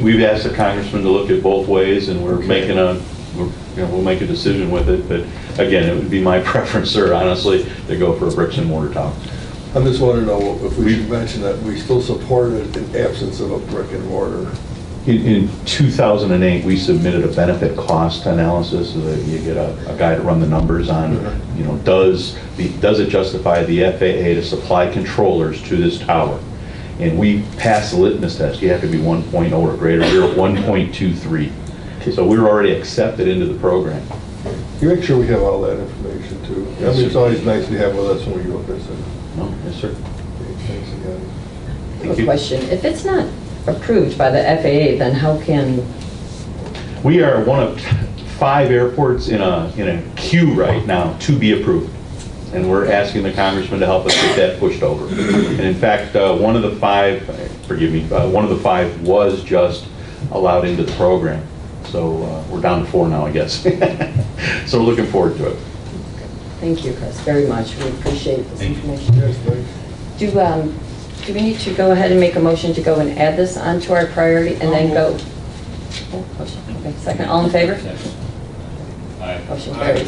We've asked the congressman to look at both ways, and we'll make a decision with it. But again, it would be my preference, sir, honestly, to go for a bricks and mortar tower. I'm just wondering if we should mention that we still support it in absence of a brick and mortar. In 2008, we submitted a benefit cost analysis so that you get a guy to run the numbers on, does it justify the FAA to supply controllers to this tower? And we passed the litmus test. You have to be 1.0 or greater. We're at 1.23. So we were already accepted into the program. You make sure we have all that information too. Yes, It's always nice to have with us when we go visit. No, yes, sir. Okay, thanks again. Thank you. Question, if it's not approved by the FAA, then how can? We are one of 5 airports in a queue right now to be approved. And we're asking the congressman to help us get that pushed over. And in fact, one of the 5 was just allowed into the program. So we're down to 4 now, I guess. So we're looking forward to it. Thank you, Chris, very much. We appreciate this information. Yes, thanks. Do we need to go ahead and make a motion to go and add this onto our priority and then go? Oh, motion. Okay, second. All in favor? Aye. Motion carried.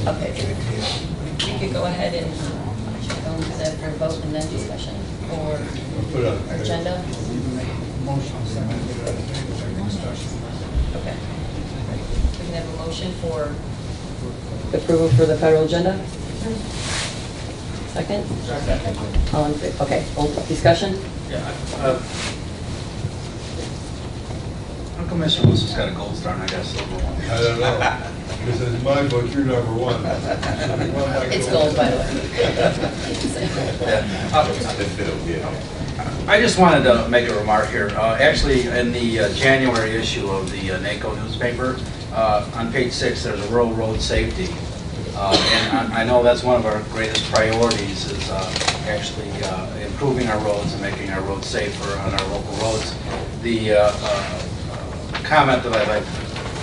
Okay. We could go ahead and go into that for a vote and then discussion or agenda. Okay. We can have a motion for approval for the federal agenda? Second? All in favor? Okay, discussion? Yeah. How come Mr. Wilson's got a gold star and I got a silver one? I don't know. Because in my book, you're number 1. It's gold, by the way. I just wanted to make a remark here. Actually, in the January issue of the NACO newspaper, on page 6, there's a rural road safety. And I know that's one of our greatest priorities is actually improving our roads and making our roads safer on our local roads. The comment that I'd like to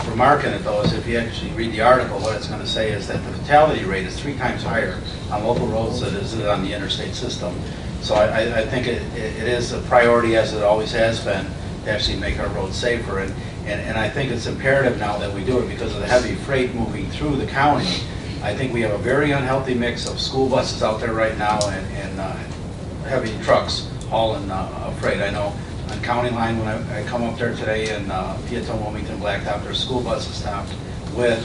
remark in it, though, is if you actually read the article, what it's going to say is that the fatality rate is 3 times higher on local roads than it is on the interstate system. So I think it is a priority, as it always has been, to actually make our roads safer. And I think it's imperative now that we do it because of the heavy freight moving through the county. I think we have a very unhealthy mix of school buses out there right now and heavy trucks hauling freight. I know on County Line, when I come up there today in Peatone, Wilmington, Blacktop, there's school buses stopped with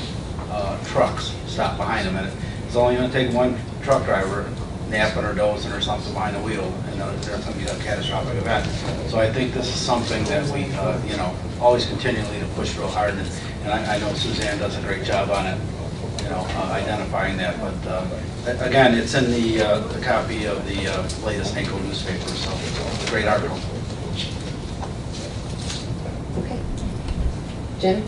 trucks stop behind them, and it's only going to take one truck driver napping or dozing or something behind the wheel, and there's going to be a catastrophic event. So I think this is something that we, always continually to push real hard, and I know Suzanne does a great job on it, identifying that. But again, it's in the copy of the latest NACO newspaper, so it's a great article. Okay. Jim?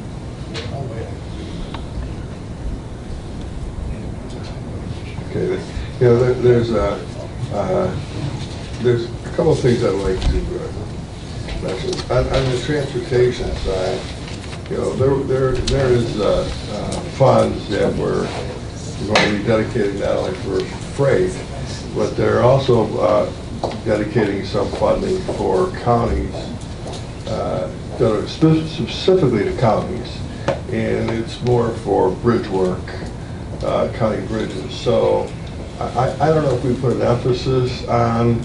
Okay, there's a couple of things I'd like to mention. On the transportation side, there is funds that we're going to be dedicating not only for freight, but they're also dedicating some funding for counties, that are specifically to counties, and it's more for bridge work, county bridges. So I don't know if we put an emphasis on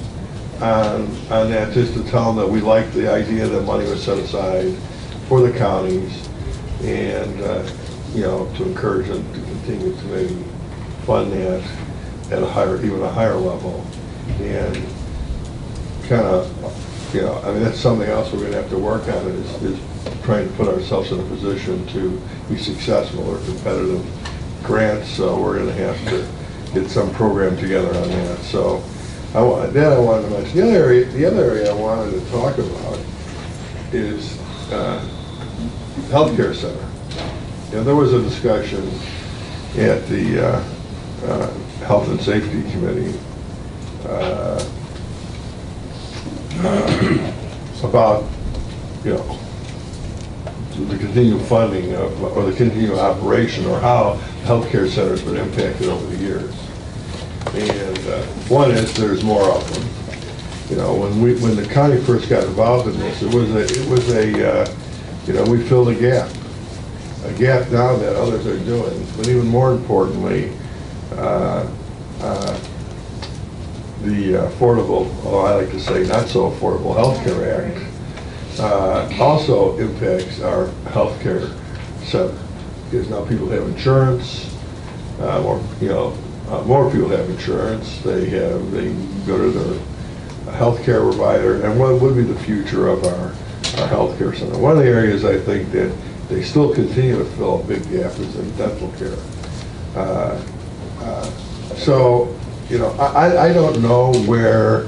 that, just to tell them that we like the idea that money was set aside for the counties, and to encourage them to continue to maybe fund that at even a higher level, and kind of, that's something else we're going to have to work on, is trying to put ourselves in a position to be successful or competitive grants. So we're going to have to get some program together on that. So I wanted to mention. The other area I wanted to talk about is healthcare center. There was a discussion at the Health and Safety Committee about the continued funding or the continued operation, or how healthcare centers been impacted over the years. And one is there's more of them. When the county first got involved in this, it was a we filled a gap now that others are doing. But even more importantly, the Affordable, although I like to say not so affordable, Healthcare Act also impacts our healthcare center, because now people have insurance. More people have insurance. They go to their healthcare provider, and what would be the future of our healthcare center? One of the areas I think that they still continue to fill a big gap is in dental care. I don't know where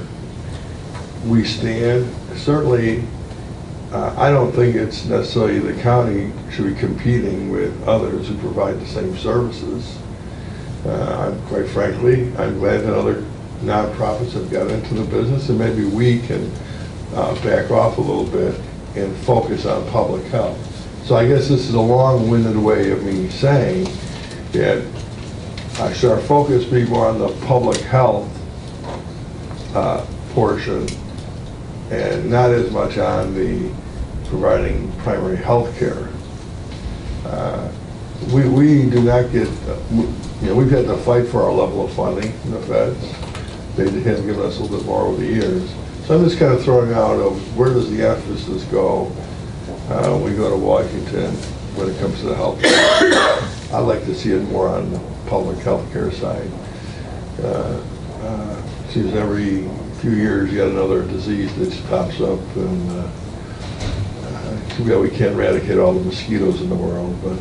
we stand. Certainly, I don't think it's necessarily the county should be competing with others who provide the same services. Quite frankly, I'm glad that other nonprofits have got into the business, and maybe we can back off a little bit and focus on public health. So I guess this is a long-winded way of me saying that should our focus be more on the public health portion, and not as much on the providing primary health care. We do not get, we've had to fight for our level of funding in the feds. They have given us a little bit more over the years. So I'm just kind of throwing out of where does the emphasis go when we go to Washington when it comes to the health care. I'd like to see it more on the public health care side. Seems every few years you got another disease that pops up, and too bad we can't eradicate all the mosquitoes in the world. But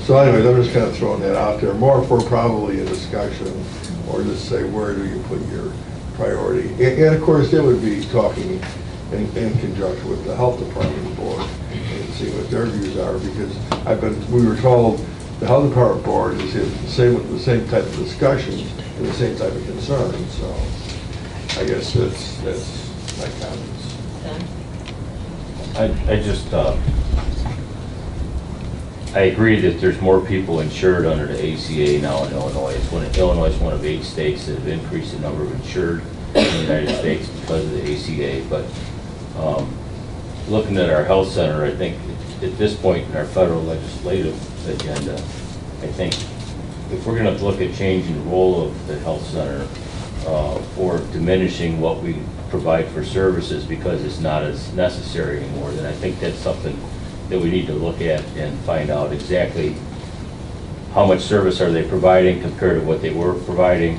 so anyways, I'm just kind of throwing that out there, more for probably a discussion, or just say where do you put your priority. And of course, they would be talking in conjunction with the health department board and see what their views are, because we were told the health department board is the same type of discussions and the same type of concerns. So I guess that's my comments. I agree that there's more people insured under the ACA now in Illinois. Illinois is one of 8 states that have increased the number of insured in the United States because of the ACA. But looking at our health center, I think at this point in our federal legislative agenda, I think if we're going to look at changing the role of the health center or diminishing what we provide for services because it's not as necessary anymore, then I think that's something that we need to look at and find out exactly how much service are they providing compared to what they were providing,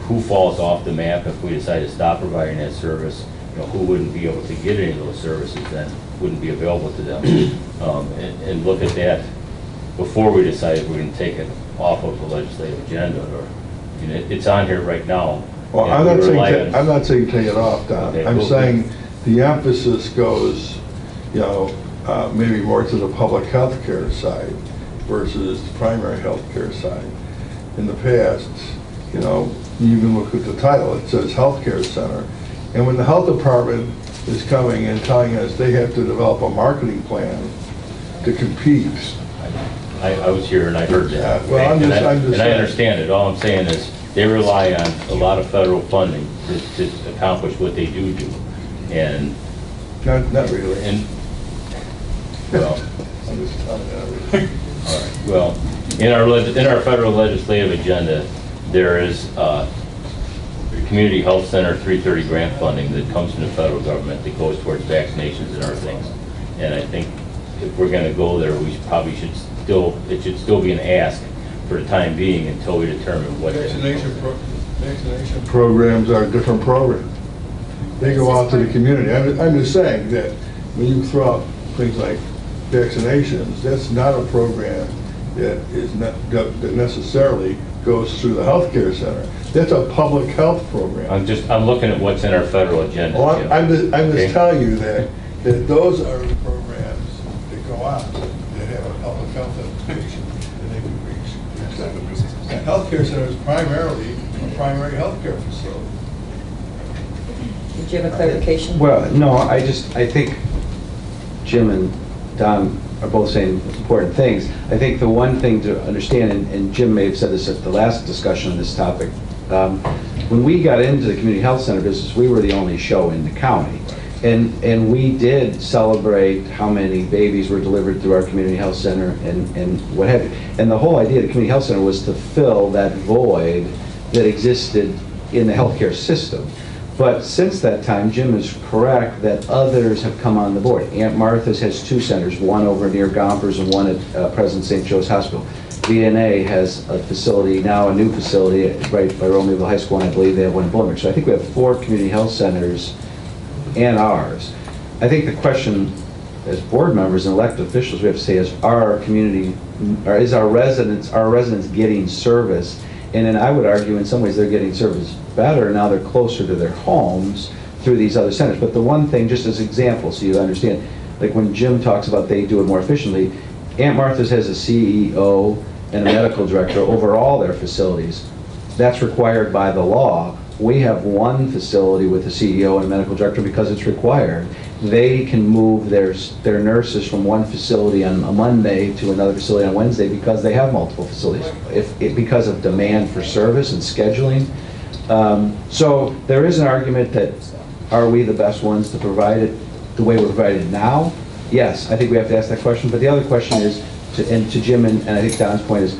who falls off the map if we decide to stop providing that service, who wouldn't be able to get any of those services then, wouldn't be available to them, and look at that before we decide if we're going to take it off of the legislative agenda, or, it's on here right now. Well, and I'm we not rely saying, on- I'm not saying take it off, Don. Okay, I'm well, saying the emphasis goes, maybe more to the public health care side versus the primary health care side. In the past, you even look at the title, it says healthcare center. And when the health department is coming and telling us they have to develop a marketing plan to compete. I was here and I heard that. Well, I'm just and I saying. understand it. All I'm saying is they rely on a lot of federal funding to accomplish what they do. And Not really. And well, I'm just telling you. all right. Well, in our federal legislative agenda, there is Community Health Center 330 grant funding that comes from the federal government that goes towards vaccinations and other things. And I think if we're going to go there, we probably should it should still be an ask for the time being until we determine what. Vaccination programs are different programs. They go out to the community. I'm just saying that when you throw out things like vaccinations, that's not a program that that necessarily goes through the healthcare center. That's a public health program. I'm looking at what's in our federal agenda. Well, I'm just Okay? telling you that those are the programs that go out that have a public health implication and they can reach. And healthcare center is primarily a primary healthcare facility. Did you have a clarification? Well, no, I think Jim and Don are both saying important things. I think the one thing to understand, and Jim may have said this at the last discussion on this topic, when we got into the community health center business, we were the only show in the county. And we did celebrate how many babies were delivered through our community health center and what have you. And the whole idea of the community health center was to fill that void that existed in the healthcare system. But since that time, Jim is correct that others have come on the board. Aunt Martha's has 2 centers, one over near Gompers and one at present St. Joe's Hospital. VNA has a facility, now a new facility, right by Romeoville High School, and I believe they have one in Blooming. So I think we have 4 community health centers and ours. I think the question, as board members and elected officials, we have to say is, are our residents getting service? And then I would argue in some ways they're getting service better now they're closer to their homes through these other centers. But the one thing, just as an example, so you understand, like when Jim talks about they do it more efficiently, Aunt Martha's has a CEO and a medical director over all their facilities. That's required by the law. We have one facility with a CEO and a medical director because it's required. They can move their nurses from one facility on a Monday to another facility on Wednesday because they have multiple facilities, because of demand for service and scheduling. So there is an argument that, are we the best ones to provide it the way we're provided now? Yes, I think we have to ask that question. But the other question is, to Jim and I think Don's point is,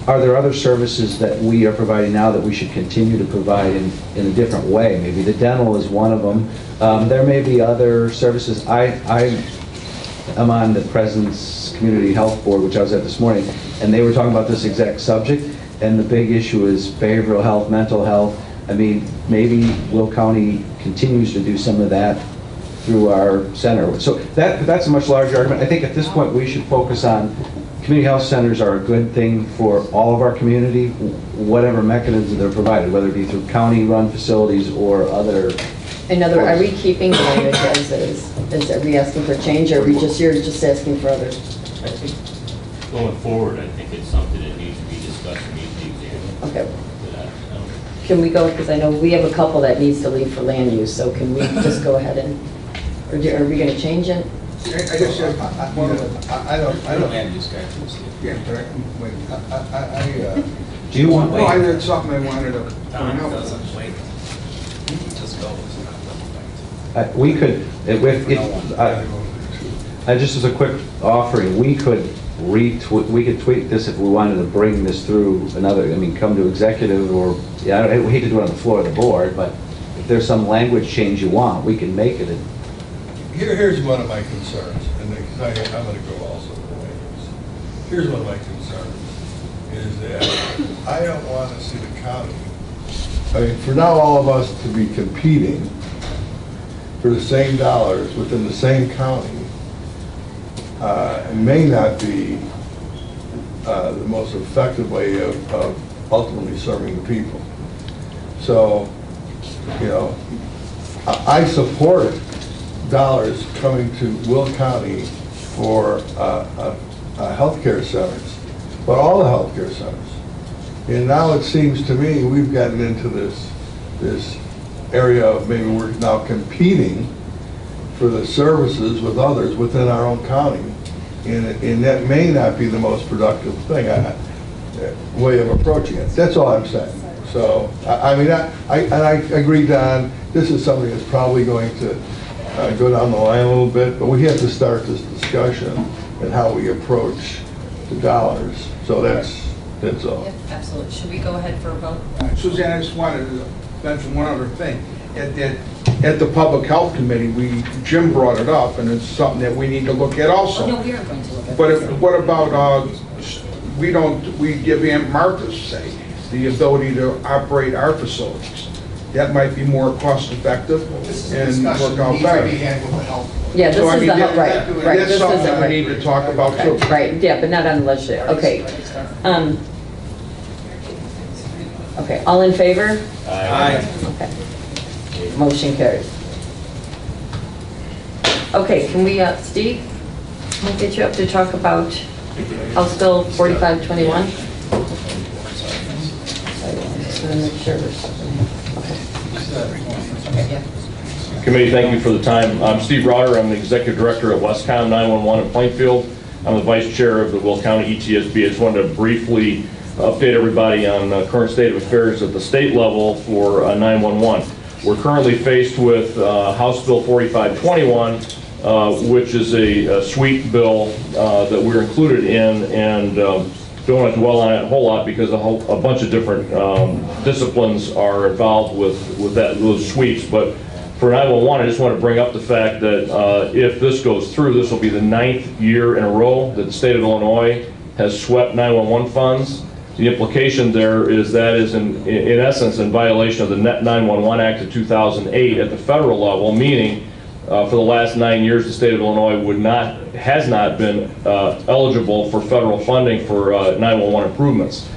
are there other services that we are providing now that we should continue to provide in a different way? Maybe the dental is one of them. There may be other services. I'm on the President's Community Health Board, which I was at this morning, and they were talking about this exact subject, and the big issue is behavioral health, mental health. I mean, maybe Will County continues to do some of that through our center. So that's a much larger argument. I think at this point we should focus on community health centers are a good thing for all of our community, whatever mechanisms they're provided, whether it be through county-run facilities or other. In other, are we keeping the language as is? Are we asking for change, or are we you're just asking for others? I think going forward, I think it's something that needs to be discussed and needs to be examined. Okay. Can we go, because I know we have a couple that needs to leave for land use, so can we just go ahead and, or are we going to change it? I guess I don't. Land use guy. Yeah, but wait. Do you want? No, I had something I wanted to point out. Doesn't wait. Just go. We could, just as a quick offering, we could tweak this if we wanted to bring this through come to executive, or, I hate to do it on the floor of the board, but if there's some language change you want, we can make it. Here's one of my concerns, and I'm going to go also for language. Here's one of my concerns. is that I don't want to see the county, I mean, for now, all of us to be competing for the same dollars within the same county may not be the most effective way of ultimately serving the people. So, you know, I support dollars coming to Will County for healthcare centers, but all the healthcare centers. And now it seems to me we've gotten into this area of maybe we're now competing for the services with others within our own county. And that may not be the most productive thing, way of approaching it. That's all I'm saying. So, I mean, I agree, Don, this is something that's probably going to go down the line a little bit, but we have to start this discussion and how we approach the dollars. So that's all. Yep, absolutely. Should we go ahead for a vote? Suzanne, I just wanted to mention one other thing. At the Public Health Committee, Jim brought it up, and it's something that we need to look at also. Oh, no, we are going to look at But this. what about, we give Aunt Martha's say, the ability to operate our facilities. That might be more cost effective and work out better. Yeah, this So, I is mean, the, that- right. That's This something is that we need to talk about too. Right, yeah, but not on the legislature. Okay. Okay, all in favor? Aye. Okay. Motion carries. Okay, can we, Steve, can we get you up to talk about House Bill 4521? I just want to make sure there's something. Committee, thank you for the time. I'm Steve Rauter. I'm the Executive Director at Westcom 911 in Plainfield. I'm the Vice Chair of the Will County ETSB. I just wanted to briefly update everybody on the current state of affairs at the state level for 911. We're currently faced with House Bill 4521, which is a sweep bill that we're included in, and don't want to dwell on it a whole lot because a bunch of different disciplines are involved with those sweeps. But for 911, I just want to bring up the fact that if this goes through, this will be the 9th year in a row that the state of Illinois has swept 911 funds. The implication there is that is in essence in violation of the Net 911 Act of 2008 at the federal level, meaning for the last 9 years the state of Illinois has not been eligible for federal funding for 911 improvements.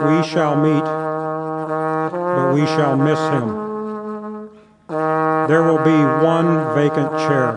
We shall meet, but we shall miss him. There will be one vacant chair.